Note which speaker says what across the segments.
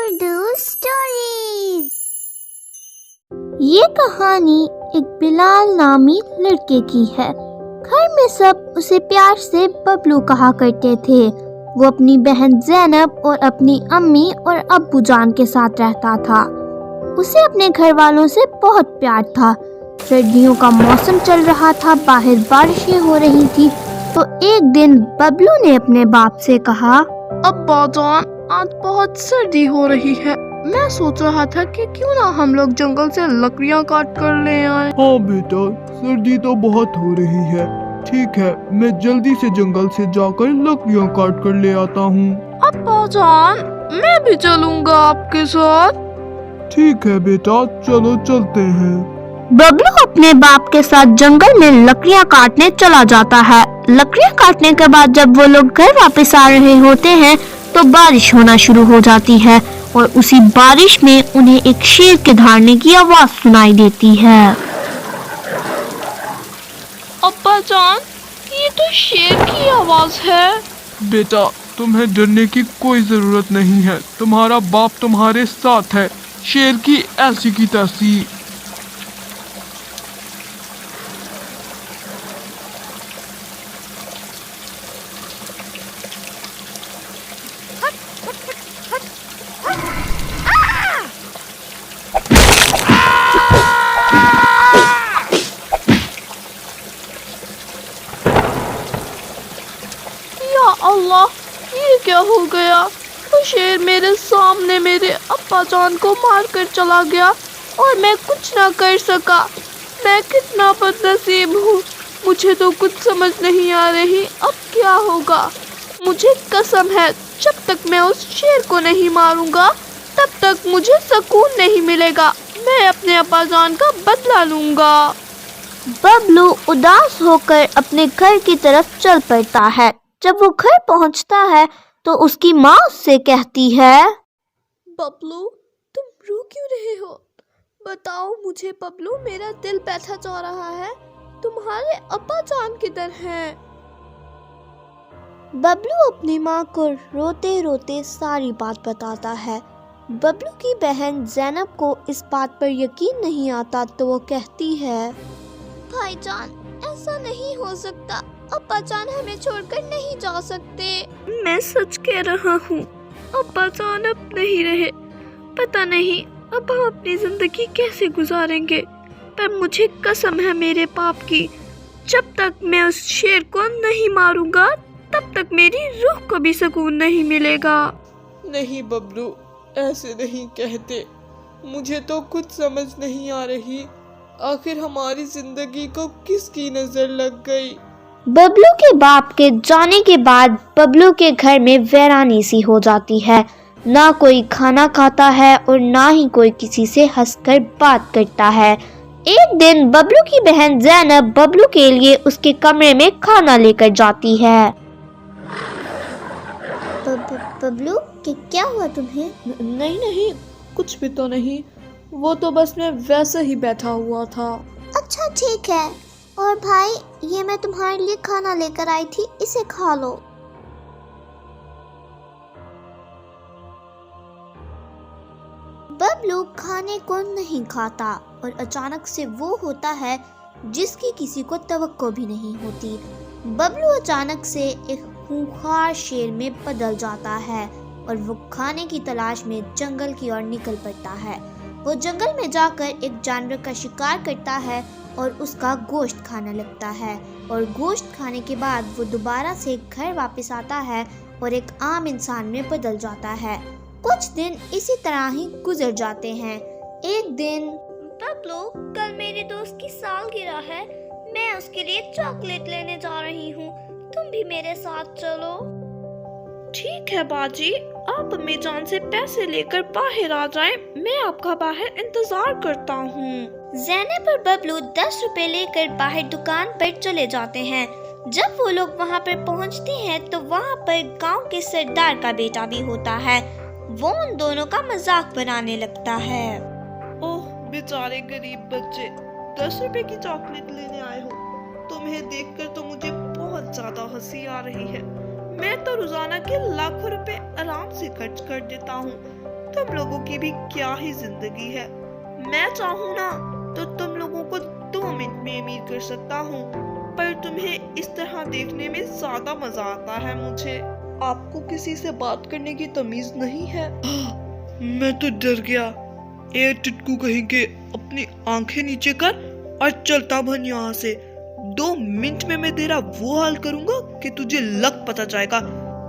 Speaker 1: Urdu stories. ये कहानी एक बिलाल नामी लड़के की है। घर में सब उसे प्यार से बबलू कहा करते थे। वो अपनी बहन ज़ैनब और अपनी अम्मी और अब्बू जान के साथ रहता था। उसे अपने घर वालों से बहुत प्यार था। सर्दियों का मौसम चल रहा था, बाहर बारिशें हो रही थी। तो एक दिन बबलू ने अपने बाप से कहा,
Speaker 2: अब्बा जान, आज बहुत सर्दी हो रही है। मैं सोच रहा था कि क्यों ना हम लोग जंगल से लकड़ियाँ काट कर ले आए।
Speaker 3: हाँ बेटा, सर्दी तो बहुत हो रही है। ठीक है, मैं जल्दी से जंगल से जाकर लकड़ियाँ काट कर ले आता हूँ।
Speaker 2: अब्बा जान, मैं भी चलूँगा आपके साथ।
Speaker 3: ठीक है बेटा, चलो चलते हैं।
Speaker 1: बबलू अपने बाप के साथ जंगल में लकड़ियाँ काटने चला जाता है। लकड़ियाँ काटने के बाद जब वो लोग घर वापस आ रहे होते हैं तो बारिश होना शुरू हो जाती है और उसी बारिश में उन्हें एक शेर के दहाड़ने की आवाज सुनाई देती है।
Speaker 2: अब्बा जान, ये तो शेर की आवाज है।
Speaker 3: बेटा, तुम्हें डरने की कोई जरूरत नहीं है। तुम्हारा बाप तुम्हारे साथ है। शेर की ऐसी की तैसी।
Speaker 2: अल्लाह, ये क्या हो गया? वो शेर मेरे सामने मेरे अब्बा जान को मार कर चला गया और मैं कुछ ना कर सका। मैं कितना बदनसीब हूँ। मुझे तो कुछ समझ नहीं आ रही अब क्या होगा। मुझे कसम है, जब तक मैं उस शेर को नहीं मारूंगा तब तक मुझे सुकून नहीं मिलेगा। मैं अपने अब्बा जान का बदला लूंगा।
Speaker 1: बबलू उदास होकर अपने घर की तरफ चल पड़ता है। जब वो घर पहुंचता है तो उसकी माँ उससे कहती है,
Speaker 2: बबलू, तुम रो क्यों रहे हो? बताओ मुझे बबलू, मेरा दिल बैठा जा रहा है। तुम्हारे अब्बा जान किधर हैं?
Speaker 1: बबलू अपनी माँ को रोते रोते सारी बात बताता है। बबलू की बहन ज़ैनब को इस बात पर यकीन नहीं आता तो वो कहती है, भाईजान, ऐसा नहीं हो सकता। अब्बा जान हमें छोड़कर नहीं जा सकते।
Speaker 2: मैं सच कह रहा हूँ, अब्बा जान अब नहीं रहे। पता नहीं अब हम अपनी जिंदगी कैसे गुजारेंगे। पर मुझे कसम है मेरे बाप की, जब तक मैं उस शेर को नहीं मारूंगा तब तक मेरी रूह को भी सुकून नहीं मिलेगा।
Speaker 4: नहीं बबलू, ऐसे नहीं कहते। मुझे तो कुछ समझ नहीं आ रही, आखिर हमारी जिंदगी को किसकी नजर लग गई।
Speaker 1: बबलू के बाप के जाने के बाद बबलू के घर में वीरानी सी हो जाती है। ना कोई खाना खाता है और ना ही कोई किसी से हंसकर बात करता है। एक दिन बबलू की बहन ज़ैनब बबलू के लिए उसके कमरे में खाना लेकर जाती है। बबलू, क्या हुआ तुम्हें?
Speaker 2: नहीं, कुछ भी तो नहीं। वो तो बस मैं वैसे ही बैठा हुआ था।
Speaker 1: अच्छा ठीक है। और भाई, ये मैं तुम्हारे लिए खाना लेकर आई थी, इसे खा लो। बबलू खाने को नहीं खाता और अचानक से वो होता है जिसकी किसी को तवक्को भी नहीं होती। बबलू अचानक से एक खूंखार शेर में बदल जाता है और वो खाने की तलाश में जंगल की ओर निकल पड़ता है। वो जंगल में जाकर एक जानवर का शिकार करता है और उसका गोश्त खाने लगता है और गोश्त खाने के बाद वो दोबारा से घर वापस आता है और एक आम इंसान में बदल जाता है। कुछ दिन इसी तरह ही गुजर जाते हैं। एक दिन, बबलू, कल मेरे दोस्त की सालगिरह है। मैं उसके लिए चॉकलेट लेने जा रही हूँ, तुम भी मेरे साथ चलो।
Speaker 2: ठीक है बाजी, आप अम्मी जान से पैसे लेकर बाहर आ जाएं। मैं आपका बाहर इंतजार करता हूँ।
Speaker 1: ज़ैनब और बबलू 10 रुपए लेकर बाहर दुकान पर चले जाते हैं। जब वो लोग वहाँ पर पहुँचते हैं तो वहाँ पर गांव के सरदार का बेटा भी होता है। वो उन दोनों का मजाक बनाने लगता है।
Speaker 4: ओह बेचारे गरीब बच्चे, 10 रुपए की चॉकलेट लेने आए हो। तुम्हें देखकर तो मुझे बहुत ज्यादा हंसी आ रही है। मैं तो रोजाना के लाखों रुपए आराम से खर्च कर देता हूँ,
Speaker 5: तुम लोगों की भी क्या ही जिंदगी है। मैं चाहूँ ना तो तुम लोगों को 2 मिनट में अमीर कर सकता हूँ, पर तुम्हें इस तरह देखने में ज्यादा मजा आता है मुझे। आपको किसी से बात करने की तमीज नहीं है। मैं तो डर गया। ए टिटकू कहीं के, अपनी आंखें नीचे कर और चलता बन यहाँ से। 2 मिनट में मैं तेरा वो हाल करूंगा कि तुझे लग पता जाएगा।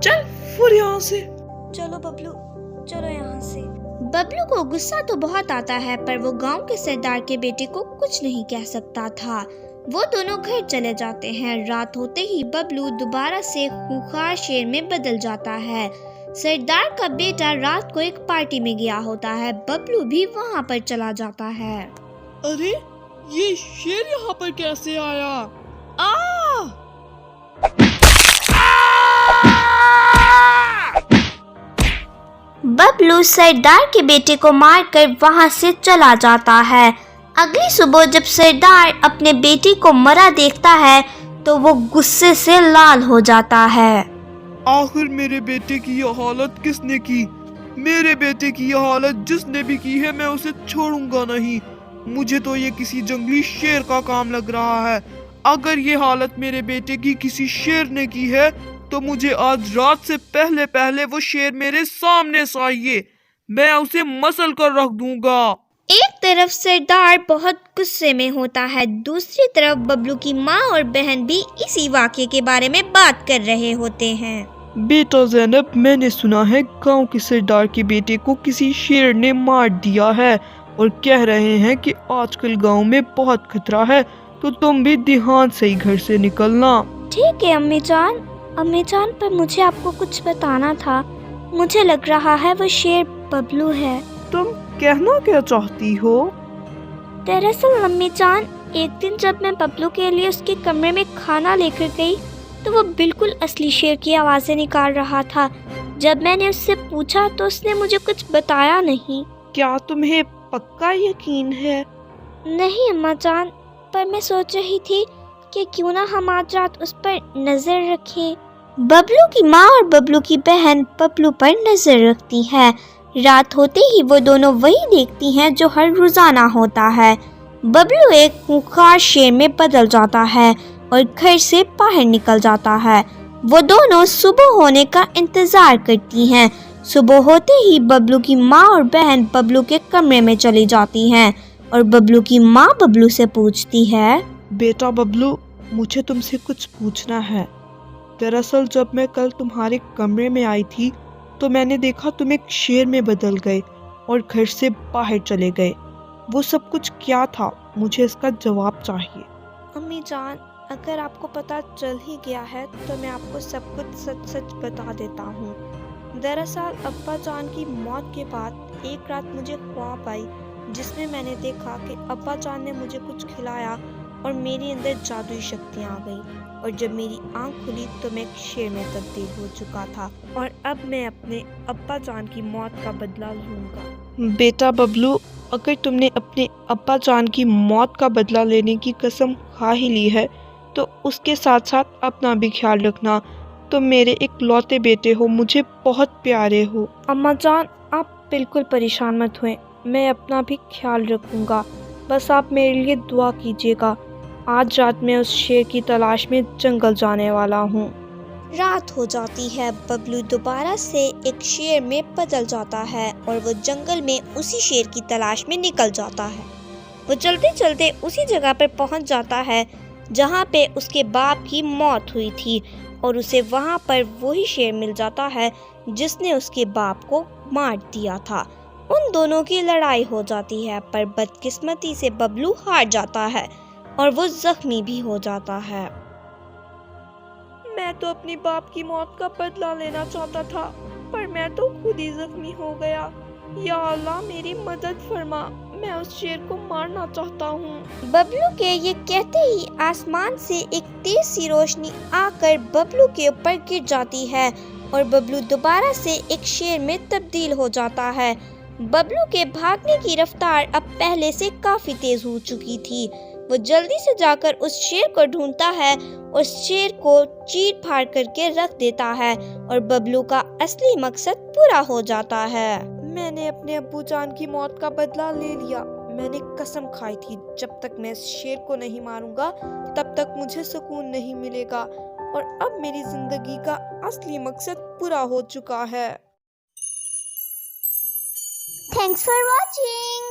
Speaker 5: चल फुर यहाँ से।
Speaker 6: चलो बबलू, चलो यहाँ से।
Speaker 1: बबलू को गुस्सा तो बहुत आता है, पर वो गांव के सरदार के बेटे को कुछ नहीं कह सकता था। वो दोनों घर चले जाते हैं। रात होते ही बबलू दोबारा से खूंखार शेर में बदल जाता है। सरदार का बेटा रात को एक पार्टी में गया होता है। बबलू भी वहाँ पर चला जाता है।
Speaker 4: अरे ये शेर यहाँ पर कैसे आया?
Speaker 1: बबलू सरदार के बेटे को मारकर वहाँ से चला जाता है। अगली सुबह जब सरदार अपने बेटे को मरा देखता है तो वो गुस्से से लाल हो जाता है।
Speaker 3: आखिर मेरे बेटे की ये हालत किसने की? मेरे बेटे की ये हालत जिसने भी की है, मैं उसे छोड़ूंगा नहीं। मुझे तो ये किसी जंगली शेर का काम लग रहा है। अगर ये हालत मेरे बेटे की किसी शेर ने की है तो मुझे आज रात से पहले पहले वो शेर मेरे सामने चाहिए। मैं उसे मसल कर रख दूंगा।
Speaker 1: एक तरफ सरदार बहुत गुस्से में होता है, दूसरी तरफ बबलू की माँ और बहन भी इसी वाक़ये के बारे में बात कर रहे होते हैं।
Speaker 5: बेटा ज़ैनब, मैंने सुना है गांव के सरदार के बेटे को किसी शेर ने मार दिया है और कह रहे हैं कि आजकल गांव में बहुत खतरा है, तो तुम भी ध्यान से ही घर से निकलना।
Speaker 6: ठीक है अम्मी जान, पर मुझे आपको कुछ बताना था। मुझे लग रहा है वो शेर बबलू है।
Speaker 5: तुम कहना क्या चाहती हो?
Speaker 6: दरअसल अम्मी जान, एक दिन जब मैं बबलू के लिए उसके कमरे में खाना लेकर गई तो वो बिल्कुल असली शेर की आवाज़ें निकाल रहा था। जब मैंने उससे पूछा तो उसने मुझे कुछ बताया नहीं।
Speaker 5: क्या तुम्हें पक्का यकीन है?
Speaker 6: नहीं अम्मा जान, पर मैं सोच रही थी कि क्यों ना हम आज रात उस पर नजर रखें।
Speaker 1: बबलू की माँ और बबलू की बहन बबलू पर नजर रखती है। रात होते ही वो दोनों वही देखती हैं जो हर रोजाना होता है। बबलू एक खूंखार शेर में बदल जाता है और घर से बाहर निकल जाता है। वो दोनों सुबह होने का इंतजार करती हैं। सुबह होते ही बबलू की माँ और बहन बबलू के कमरे में चली जाती हैं और बबलू की माँ बबलू से पूछती है,
Speaker 5: बेटा बबलू, मुझे तुमसे कुछ पूछना है। दरअसल जब मैं कल तुम्हारे कमरे में आई थी तो मैंने देखा तुम एक शेर में बदल गए और घर से बाहर चले गए। वो सब कुछ क्या था? मुझे इसका जवाब चाहिए।
Speaker 6: अम्मी जान, अगर आपको पता चल ही गया है तो मैं आपको सब कुछ सच सच बता देता हूँ। दरअसल अब्बा जान की मौत के बाद एक रात मुझे ख्वाब आई जिसमें मैंने देखा कि अब्बा जान ने मुझे कुछ खिलाया और मेरे अंदर जादुई शक्तियाँ आ गई, और जब मेरी आंख खुली तो मैं एक शेर में तब्दील हो चुका था और अब मैं अपने अब्बा जान की मौत का बदला लूँगा।
Speaker 5: बेटा बबलू, अगर तुमने अपने अब्बा जान की मौत का बदला लेने की कसम खा ही ली है तो उसके साथ साथ अपना भी ख्याल रखना। तुम मेरे एक लौते बेटे हो, मुझे बहुत प्यारे हो।
Speaker 6: अम्मा जान, आप बिल्कुल परेशान मत हुए, मैं अपना भी ख्याल रखूँगा। बस आप मेरे लिए दुआ कीजिएगा। आज रात मैं उस शेर की तलाश में जंगल जाने वाला हूँ।
Speaker 1: रात हो जाती है। बबलू दोबारा से एक शेर में बदल जाता है और वो जंगल में उसी शेर की तलाश में निकल जाता है। वो चलते चलते उसी जगह पर पहुंच जाता है जहां पे उसके बाप की मौत हुई थी और उसे वहां पर वही शेर मिल जाता है जिसने उसके बाप को मार दिया था। उन दोनों की लड़ाई हो जाती है, पर बदकिस्मती से बबलू हार जाता है और वो जख्मी भी हो जाता है।
Speaker 6: मैं तो अपनी बाप की मौत का बदला लेना चाहता था, पर मैं तो खुद ही जख्मी हो गया। या अल्लाह, मेरी मदद फरमा, मैं उस शेर को मारना चाहता हूँ।
Speaker 1: बबलू के ये कहते ही आसमान से एक तेज सी रोशनी आकर बबलू के ऊपर गिर जाती है और बबलू दोबारा से एक शेर में तब्दील हो जाता है। बबलू के भागने की रफ्तार अब पहले से काफी तेज हो चुकी थी। वो जल्दी से जाकर उस शेर को ढूंढता है, उस शेर को चीर फाड़ करके रख देता है और बबलू का असली मकसद पूरा हो जाता है।
Speaker 6: मैंने अपने अब्बू जान की मौत का बदला ले लिया। मैंने कसम खाई थी जब तक मैं इस शेर को नहीं मारूंगा तब तक मुझे सुकून नहीं मिलेगा, और अब मेरी जिंदगी का असली मकसद पूरा हो चुका है।
Speaker 1: Thanks for watching.